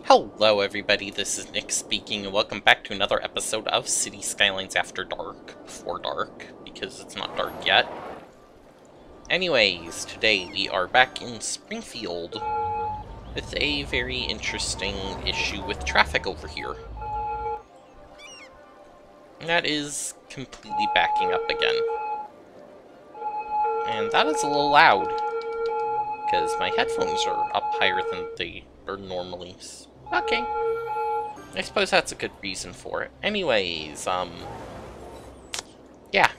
Hello everybody, this is Nick speaking, and welcome back to another episode of City Skylines After Dark. Before dark, because it's not dark yet. Anyways, today we are back in Springfield with a very interesting issue with traffic over here. And that is completely backing up again. And that is a little loud, because my headphones are up higher than they are normally. Okay. I suppose that's a good reason for it. Anyways, yeah.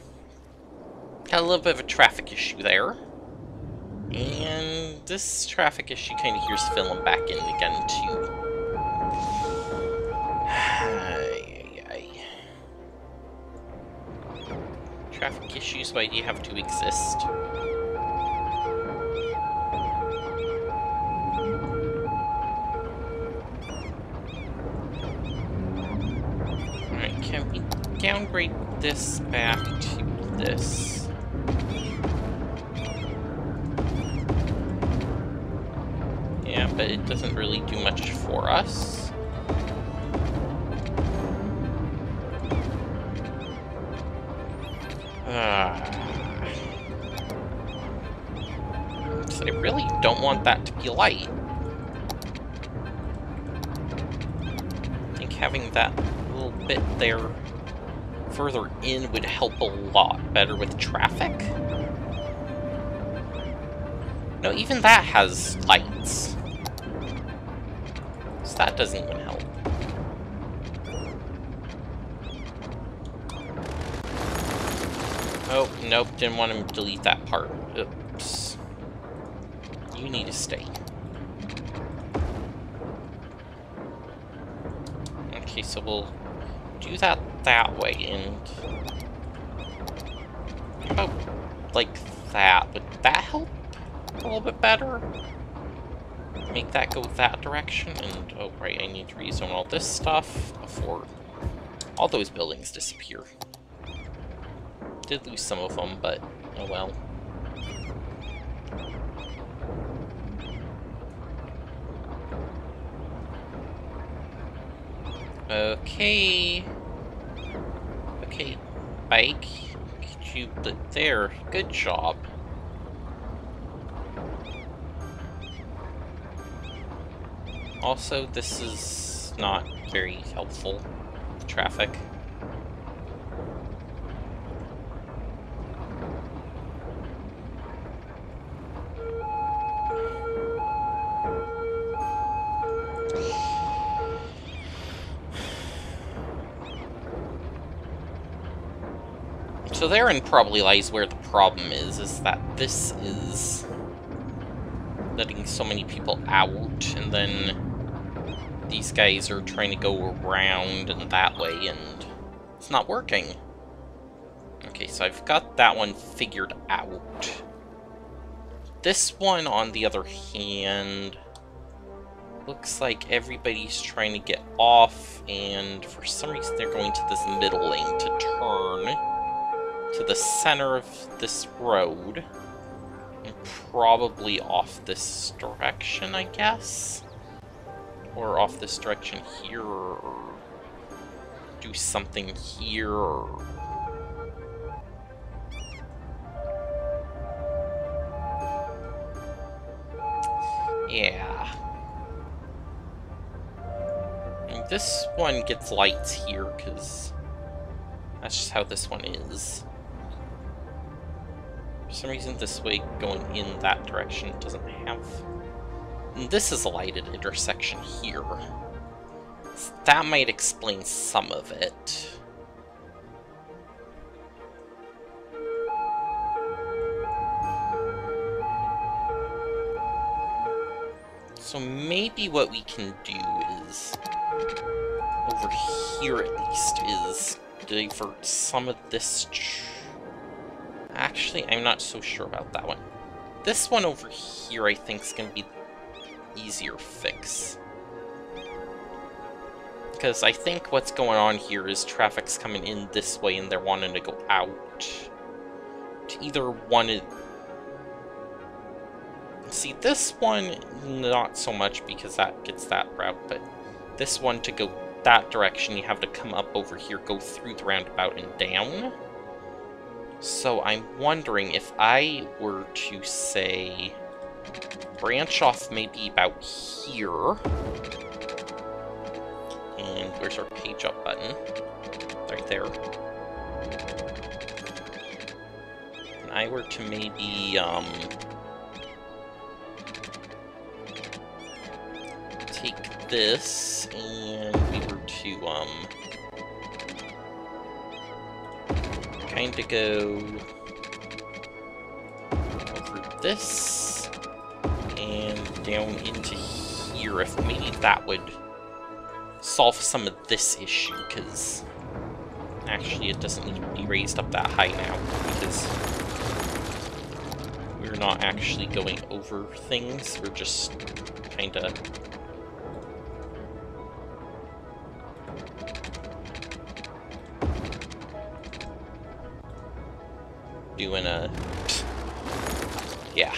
Got a little bit of a traffic issue there. And this traffic issue kind of here's filling back in again, too. Traffic issues, why do you have to exist? Alright, can we downgrade this back to this? Yeah, but it doesn't really do much for us. So I really don't want that to be light. I think having that little bit there further in would help a lot better with traffic. No, even that has lights. So that doesn't even help. Oh, nope, didn't want him to delete that part. Oops. You need to stay. Okay, so we'll do that way, and... how about, like that? Would that help a little bit better? Make that go that direction, and... oh, right, I need to rezone all this stuff before all those buildings disappear. Did lose some of them, but oh well. Okay. Okay, bike. Could you put there? Good job. Also, this is not very helpful. Traffic. So therein probably lies where the problem is that this is letting so many people out, and then these guys are trying to go around and that way, and it's not working. Okay, so I've got that one figured out. This one, on the other hand, looks like everybody's trying to get off, and for some reason they're going to this middle lane to turn to the center of this road, and probably off this direction, I guess? Or off this direction here, or do something here, or... yeah. And this one gets lights here, because that's just how this one is. For some reason, this way going in that direction doesn't have... and this is a lighted intersection here. So that might explain some of it. So maybe what we can do is, over here at least, is divert some of this... actually, I'm not so sure about that one. This one over here, I think, is going to be the easier fix. Because I think what's going on here is traffic's coming in this way and they're wanting to go out. To either one... See, this one, not so much because that gets that route, but this one to go that direction, you have to come up over here, go through the roundabout and down. So I'm wondering if I were to, say, branch off maybe about here. And where's our page up button? Right there. And I were to maybe, take this, and we were to, kind of go over this, and down into here, if maybe that would solve some of this issue, because actually it doesn't need to be raised up that high now, because we're not actually going over things, we're just kind of doing a... yeah.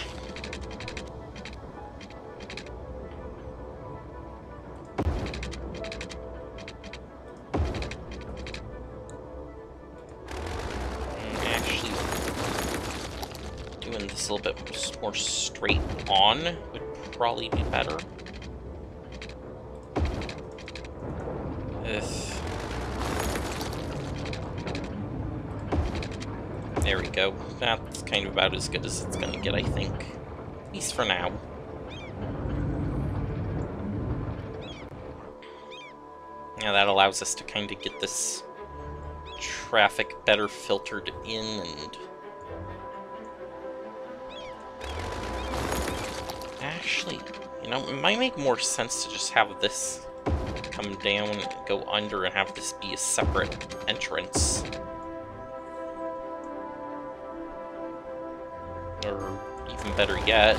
Actually, doing this a little bit more straight on would probably be better. There we go. That's kind of about as good as it's gonna get, I think. At least for now. Now that allows us to kind of get this traffic better filtered in, and... actually, you know, it might make more sense to just have this come down, go under, and have this be a separate entrance. Or even better yet,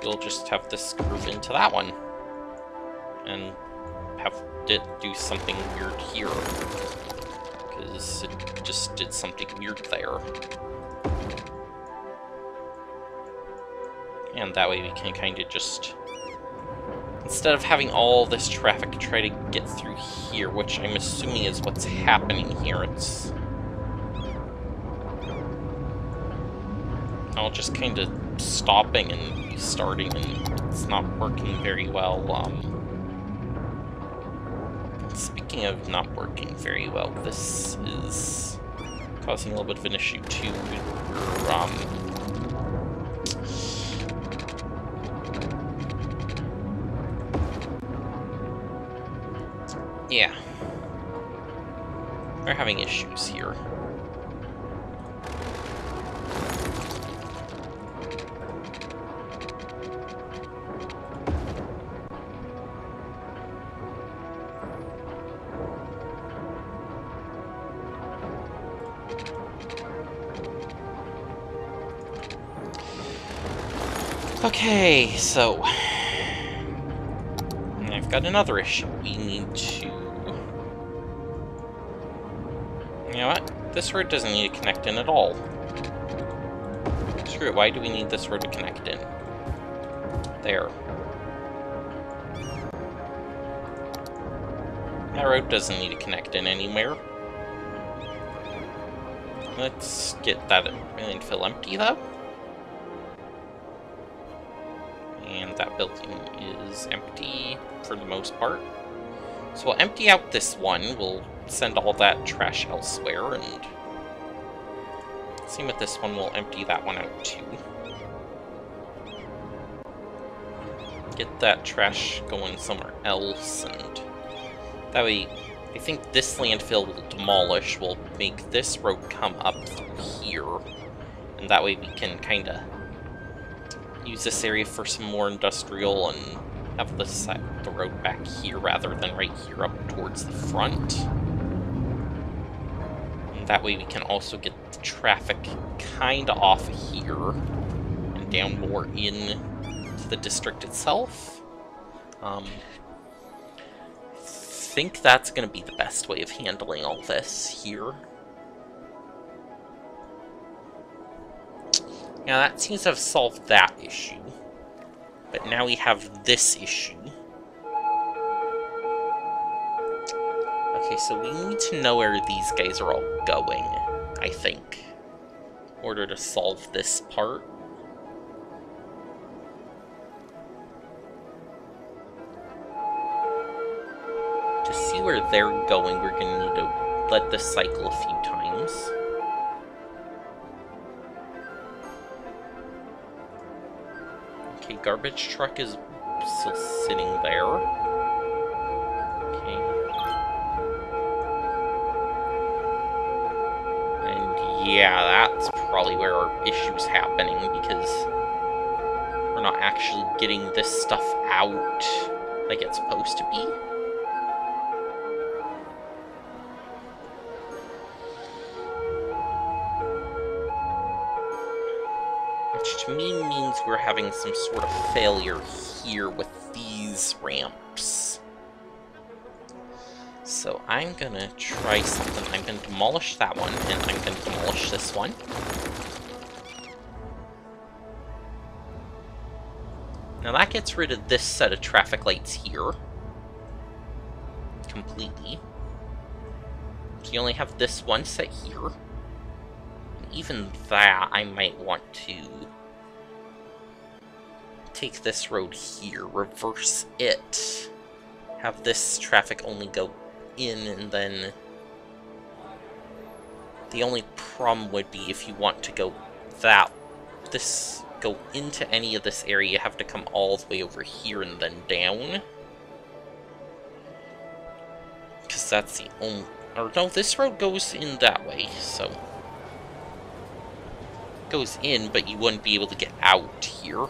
we'll just have this curve into that one. And have it do something weird here. Because it just did something weird there. And that way we can kind of just... instead of having all this traffic try to get through here, which I'm assuming is what's happening here, it's... all just kind of stopping and restarting, and it's not working very well. Speaking of not working very well, this is causing a little bit of an issue too. Yeah. We're having issues here. Okay, so I've got another issue. We need to... you know what? This road doesn't need to connect in at all. Screw it, why do we need this road to connect in? There. That road doesn't need to connect in anywhere. Let's get that landfill empty, though. And that building is empty for the most part. So we'll empty out this one, we'll send all that trash elsewhere, and same with this one, we'll empty that one out too. Get that trash going somewhere else, and that way, I think this landfill will demolish, we'll make this road come up through here, and that way we can kinda use this area for some more industrial and have the road back here rather than right here up towards the front. And that way we can also get the traffic kinda off here and down more in to the district itself. I think that's going to be the best way of handling all this here. Now that seems to have solved that issue. But now we have this issue. Okay, so we need to know where these guys are all going, I think, in order to solve this part. To see where they're going, we're going to need to let this cycle a few times. Okay, garbage truck is still sitting there. Okay. And yeah, that's probably where our issue's happening, because we're not actually getting this stuff out like it's supposed to be. Which to me means we're having some sort of failure here with these ramps. So I'm gonna try something. I'm gonna demolish that one, and I'm gonna demolish this one. Now that gets rid of this set of traffic lights here. Completely. So you only have this one set here. Even that, I might want to take this road here, reverse it, have this traffic only go in, and then the only problem would be if you want to go go into any of this area, you have to come all the way over here and then down. Because that's the only... Or no, this road goes in that way, so... Goes in, but you wouldn't be able to get out here.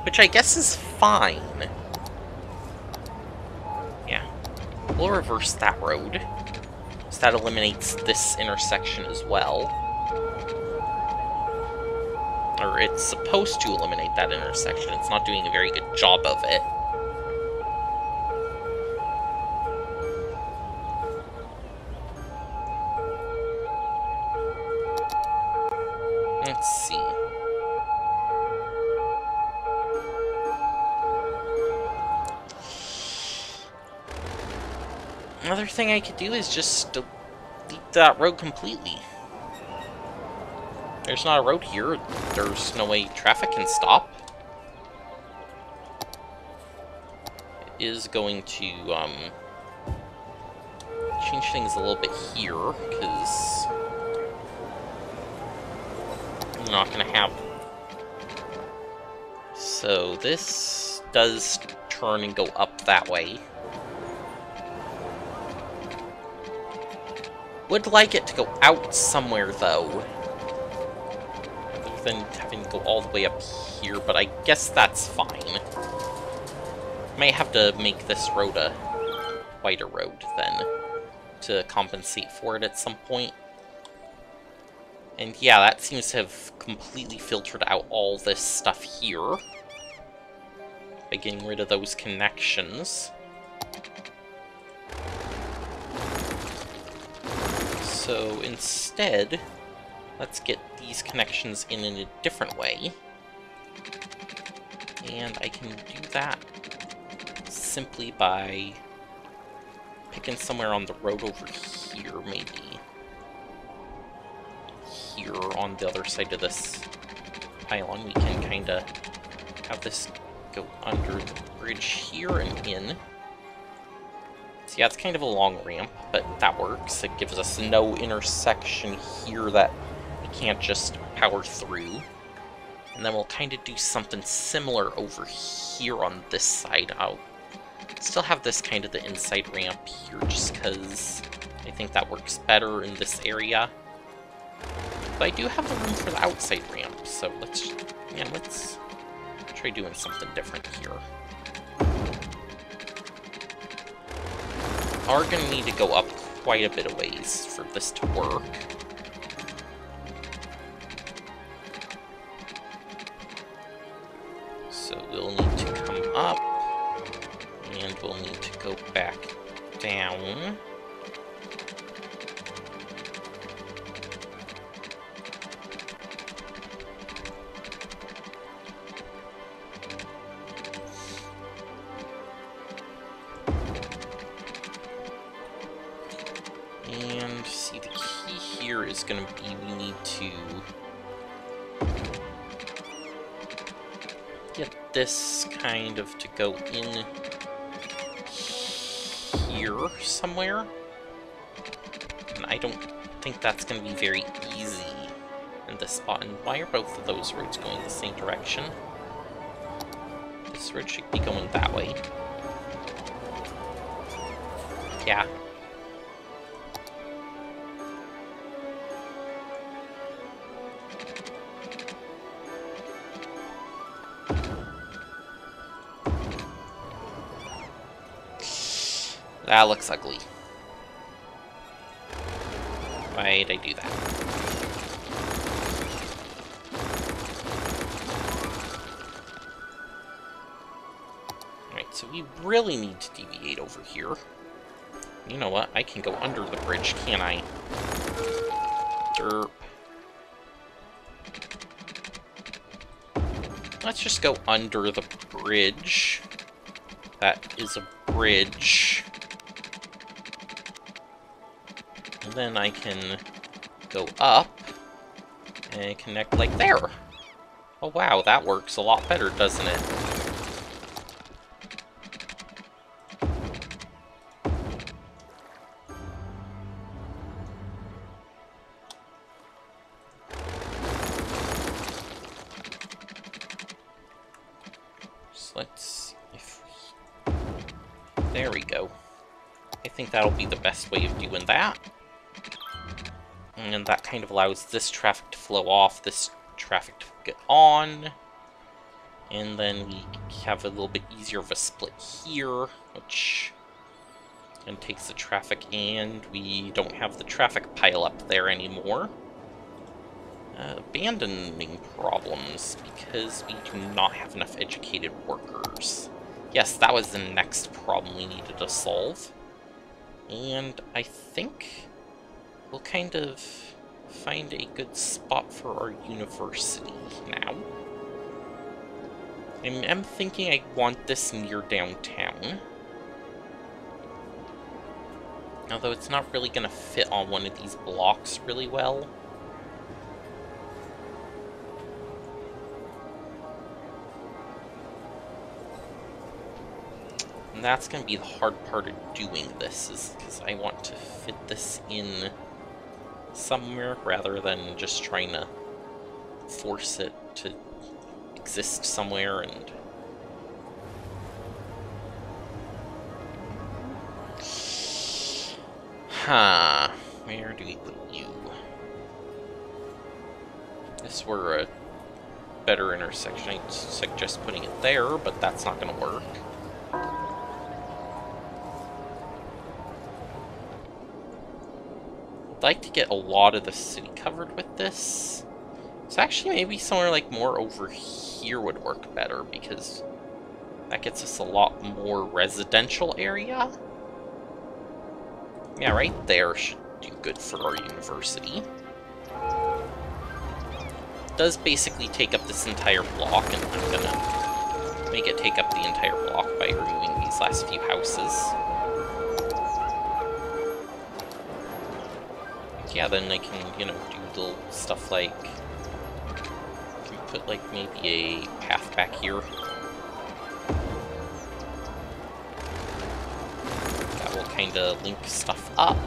Which I guess is fine. Yeah. We'll reverse that road. So that eliminates this intersection as well. Or it's supposed to eliminate that intersection. It's not doing a very good job of it. Let's see. Another thing I could do is just delete that road completely. There's not a road here. There's no way traffic can stop. It is going to change things a little bit here, because I'm not going to have... So this does turn and go up that way. Would like it to go out somewhere, though, other than having to go all the way up here, but I guess that's fine. May have to make this road a wider road, then, to compensate for it at some point. And yeah, that seems to have completely filtered out all this stuff here by getting rid of those connections. So instead, let's get these connections in a different way. And I can do that simply by picking somewhere on the road over here, maybe. Here on the other side of this pylon, we can kind of have this go under the bridge here and in. So yeah, it's kind of a long ramp, but that works. It gives us no intersection here that we can't just power through. And then we'll kind of do something similar over here on this side. I'll still have this kind of the inside ramp here, just because I think that works better in this area. But I do have the room for the outside ramp, so let's try doing something different here. Are going to need to go up quite a bit of ways for this to work. So we'll need to come up, and we'll need to go back down. here is going to be we need to get this kind of to go in here somewhere. And I don't think that's going to be very easy in this spot. And why are both of those roads going the same direction? This road should be going that way. Yeah. That looks ugly. Why'd I do that? Alright, so we really need to deviate over here. You know what? I can go under the bridge, can't I? Derp. Let's just go under the bridge. That is a bridge. And then I can go up and connect like there. Oh wow, that works a lot better, doesn't it? So let's see if we... There we go. I think that'll be the best way of doing that. And that kind of allows this traffic to flow off, this traffic to get on. And then we have a little bit easier of a split here, which then takes the traffic, and we don't have the traffic pile up there anymore. Abandoning problems, because we do not have enough educated workers. Yes, that was the next problem we needed to solve. And I think we'll kind of find a good spot for our university now. I'm thinking I want this near downtown. Although it's not really going to fit on one of these blocks really well. And that's going to be the hard part of doing this, is because I want to fit this in somewhere rather than just trying to force it to exist somewhere. And where do we put you? If this were a better intersection, I'd suggest putting it there, but that's not going to work. I'd like to get a lot of the city covered with this. So actually maybe somewhere like more over here would work better, because that gets us a lot more residential area. Yeah, right there should do good for our university. It does basically take up this entire block, and I'm gonna make it take up the entire block by removing these last few houses. Yeah, then I can, you know, do little stuff like... I can put, like, maybe a path back here. That will kind of link stuff up.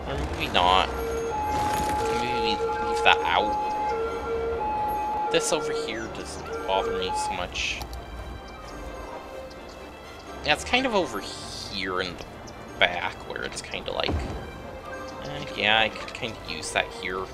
Or maybe not. Maybe we leave that out. This over here doesn't bother me so much. Yeah, it's kind of over here in the back where it's kind of like, yeah, I could kind of use that here.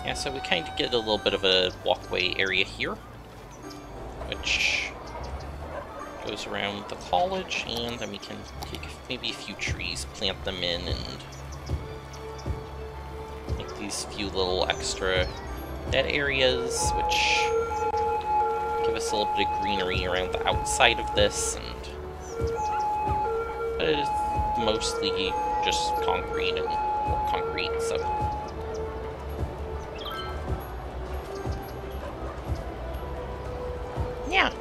Yeah, so we kind of get a little bit of a walkway area here, which goes around the college, and then we can take maybe a few trees, plant them in, and make these few little extra dead areas, which give us a little bit of greenery around the outside of this, and But it's mostly just concrete and more concrete, so... yeah.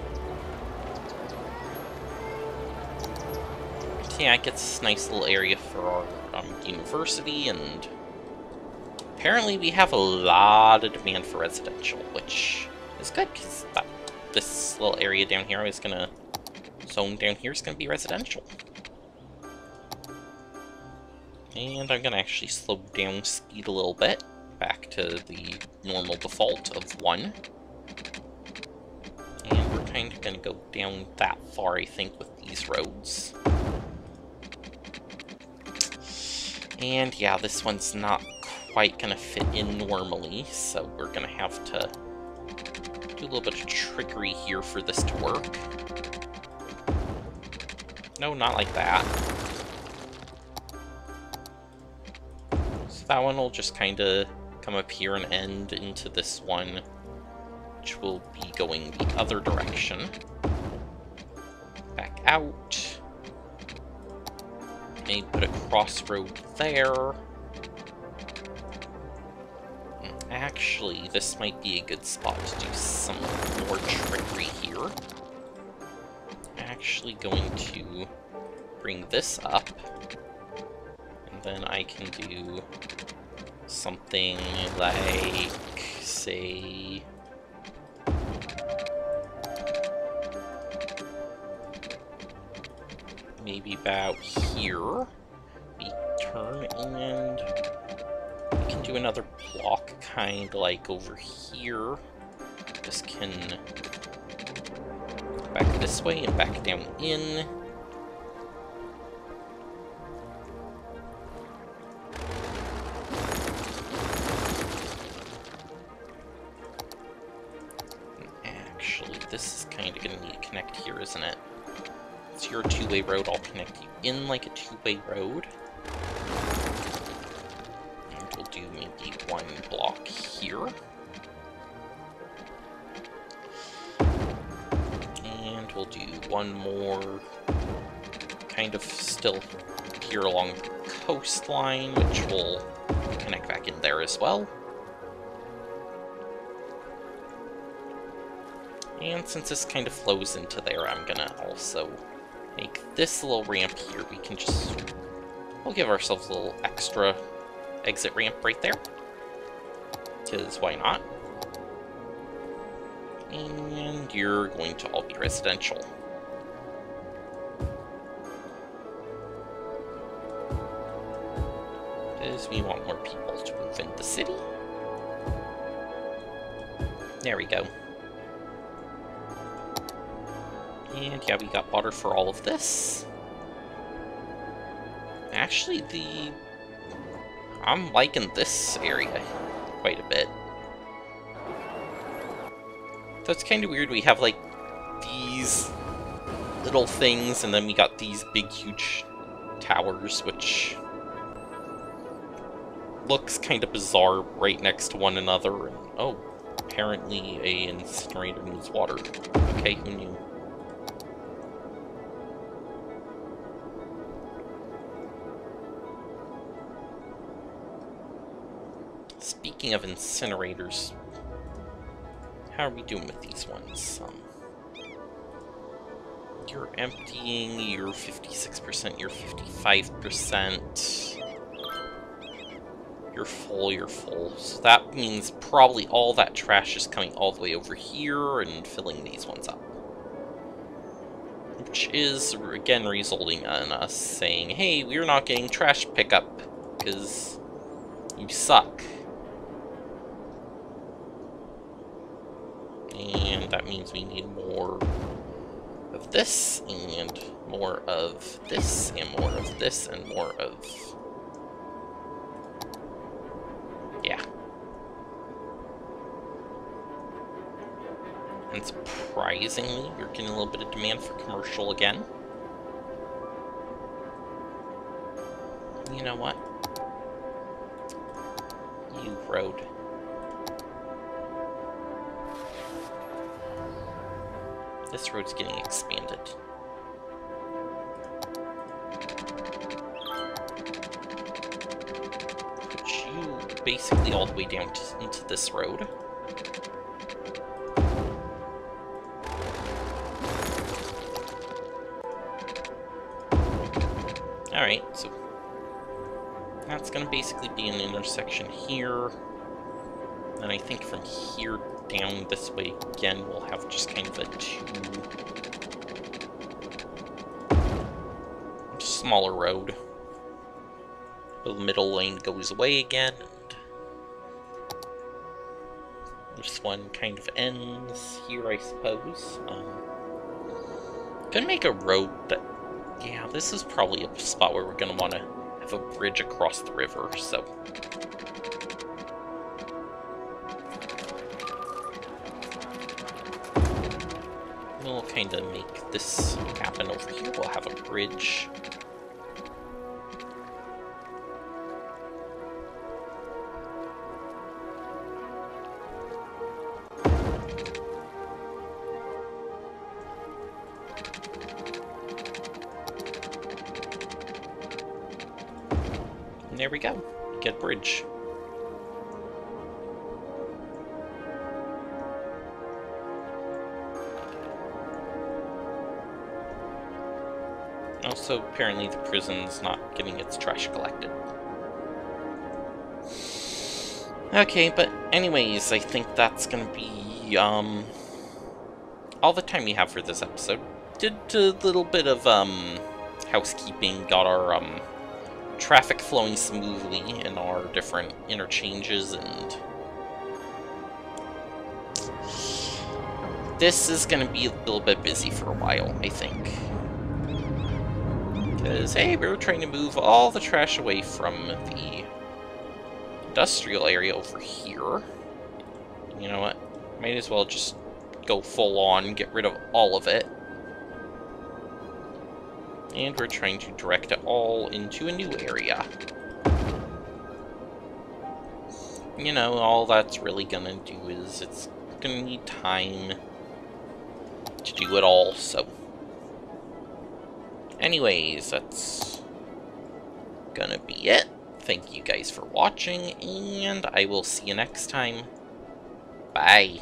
So yeah, it gets a nice little area for our university, and apparently we have a lot of demand for residential, which is good, because this little area down here is gonna... zone down here is gonna be residential. And I'm gonna actually slow down speed a little bit, back to the normal default of 1. And we're kind of gonna go down that far, I think, with these roads. And yeah, this one's not quite gonna fit in normally, so we're gonna have to do a little bit of trickery here for this to work. No, not like that. So that one will just kind of come up here and end into this one, which will be going the other direction. Back out. Maybe put a crossroad there. Actually, this might be a good spot to do some more trickery here. Actually going to bring this up, and then I can do something like, say, maybe about here. We turn, and we can do another block kind of like over here. This can go back this way and back down in. Actually, this is kind of going to need to connect here, isn't it? It's your two-way road. I'll connect you in like a two-way road. And we'll do maybe one block here. And we'll do one more kind of still here along the coastline, which will connect back in there as well. And since this kind of flows into there, I'm gonna also make this little ramp here. We can just... we'll give ourselves a little extra exit ramp right there. Because why not? And you're going to all be residential. Because we want more people to move in the city. There we go. And yeah, we got water for all of this. Actually, I'm liking this area quite a bit. So it's kind of weird, we have like these little things, and then we got these big, huge towers, which looks kind of bizarre right next to one another. And, oh, apparently an incinerator needs water. Okay, who knew? Speaking of incinerators, how are we doing with these ones? You're emptying, you're 56%, you're 55%. You're full, you're full. So that means probably all that trash is coming all the way over here and filling these ones up. Which is, again, resulting in us saying, hey, we're not getting trash pickup, because you suck. And that means we need more of this, and more of this, and more of this, and more of... yeah. And surprisingly, you're getting a little bit of demand for commercial again. You know what? You road. This road's getting expanded. basically all the way down into this road. Alright, so that's going to basically be an intersection here. And I think from here down this way again, we'll have just kind of a smaller road. The middle lane goes away again, and this one kind of ends here, I suppose. Gonna make a road that, yeah, this is probably a spot where we're gonna want to have a bridge across the river, so. We'll kind of make this happen over here. We'll have a bridge. And there we go. Get a bridge. Also, apparently the prison's not getting its trash collected. Okay, but anyways, I think that's gonna be, all the time we have for this episode. Did a little bit of, housekeeping, got our, traffic flowing smoothly in our different interchanges, and this is gonna be a little bit busy for a while, I think. Because, hey, we were trying to move all the trash away from the industrial area over here. You know what? Might as well just go full on, get rid of all of it. And we're trying to direct it all into a new area. You know, all that's really gonna do is it's gonna need time to do it all, so. Anyways, that's gonna be it. Thank you guys for watching, and I will see you next time. Bye.